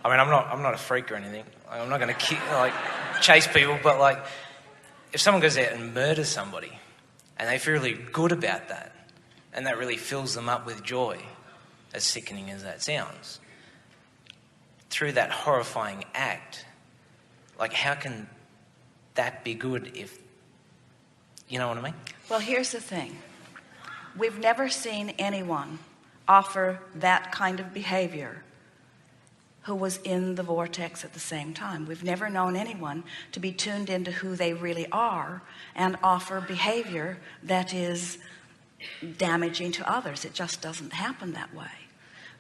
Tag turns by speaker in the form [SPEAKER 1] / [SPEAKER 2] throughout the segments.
[SPEAKER 1] I mean, I'm not a freak or anything. Like, I'm not going to chase people, but like, if someone goes out and murders somebody, and they feel really good about that, and that really fills them up with joy, as sickening as that sounds, through that horrifying act, like, how can that be good if, you know what I mean?
[SPEAKER 2] Well, here's the thing. We've never seen anyone offer that kind of behavior who was in the vortex at the same time. We've never known anyone to be tuned into who they really are and offer behavior that is damaging to others. It just doesn't happen that way.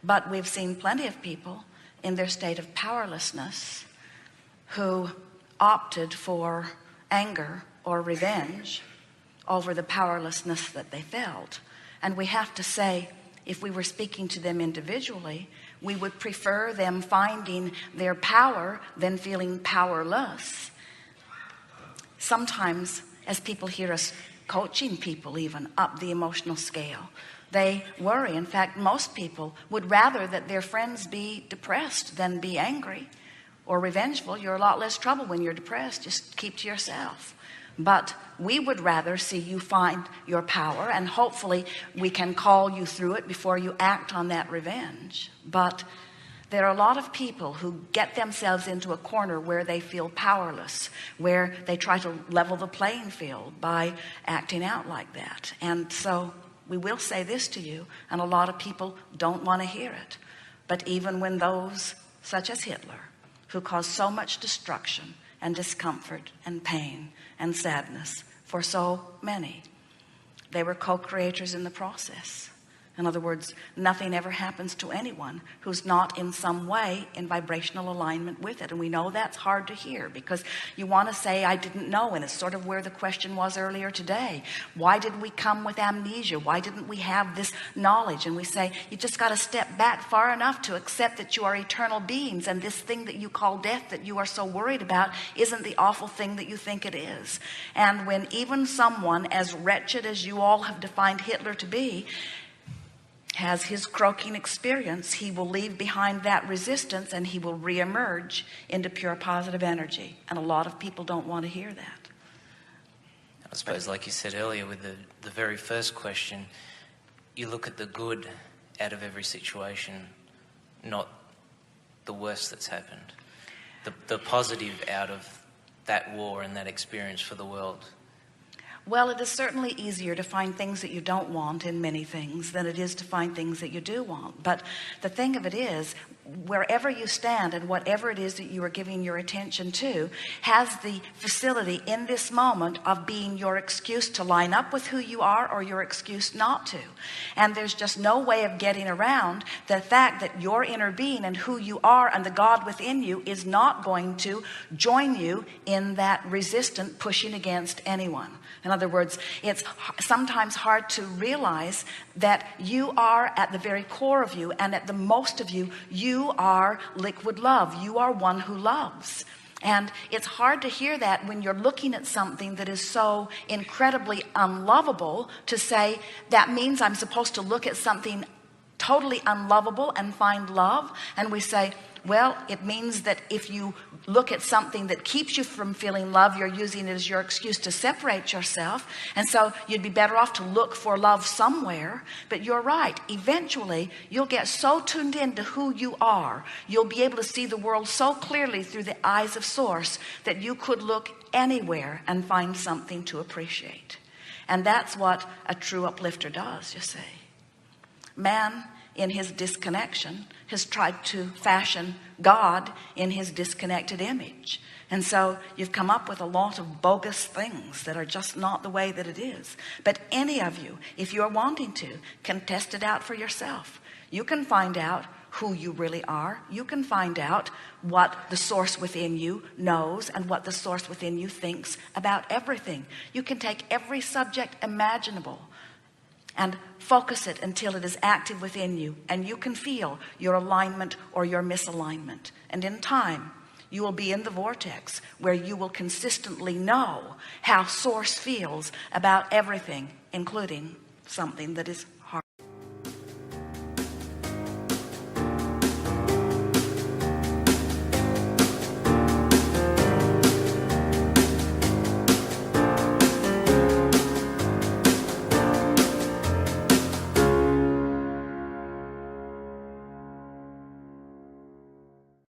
[SPEAKER 2] But we've seen plenty of people in their state of powerlessness who opted for anger or revenge over the powerlessness that they felt. And we have to say, if we were speaking to them individually, we would prefer them finding their power than feeling powerless. Sometimes, as people hear us coaching people even up the emotional scale, they worry. In fact, most people would rather that their friends be depressed than be angry or revengeful. You're a lot less trouble when you're depressed. Just keep to yourself. But we would rather see you find your power, and hopefully we can call you through it before you act on that revenge. But there are a lot of people who get themselves into a corner where they feel powerless, where they try to level the playing field by acting out like that. And so we will say this to you, and a lot of people don't want to hear it. But even when those, such as Hitler, who caused so much destruction and discomfort and pain and sadness for so many, they were co-creators in the process. In other words, nothing ever happens to anyone who's not in some way in vibrational alignment with it. And we know that's hard to hear, because you want to say, I didn't know. And it's sort of where the question was earlier today. Why did we come with amnesia? Why didn't we have this knowledge? And we say, you just got to step back far enough to accept that you are eternal beings. And this thing that you call death that you are so worried about isn't the awful thing that you think it is. And when even someone as wretched as you all have defined Hitler to be has his croaking experience, he will leave behind that resistance and he will reemerge into pure positive energy. And a lot of people don't want to hear that.
[SPEAKER 1] I suppose, like you said earlier with the very first question, you look at the good out of every situation, not the worst that's happened. The positive out of that war and that experience for the world.
[SPEAKER 2] Well, it is certainly easier to find things that you don't want in many things than it is to find things that you do want. But the thing of it is, wherever you stand and whatever it is that you are giving your attention to has the facility in this moment of being your excuse to line up with who you are or your excuse not to. And there's just no way of getting around the fact that your inner being and who you are and the God within you is not going to join you in that resistant pushing against anyone. In other words, it's sometimes hard to realize that you are at the very core of you, and at the most of you, you are liquid love. You are one who loves. And it's hard to hear that when you're looking at something that is so incredibly unlovable, to say that means I'm supposed to look at something totally unlovable and find love. And we say, well, it means that if you look at something that keeps you from feeling love, you're using it as your excuse to separate yourself. And so you'd be better off to look for love somewhere. But you're right. Eventually, you'll get so tuned into who you are. You'll be able to see the world so clearly through the eyes of Source that you could look anywhere and find something to appreciate. And that's what a true uplifter does, you see. Man, in his disconnection, has tried to fashion God in his disconnected image. And so you've come up with a lot of bogus things that are just not the way that it is. But any of you, if you're wanting to, can test it out for yourself. You can find out who you really are. You can find out what the Source within you knows and what the Source within you thinks about everything. You can take every subject imaginable and focus it until it is active within you, and you can feel your alignment or your misalignment. And in time, you will be in the vortex where you will consistently know how Source feels about everything, including something that is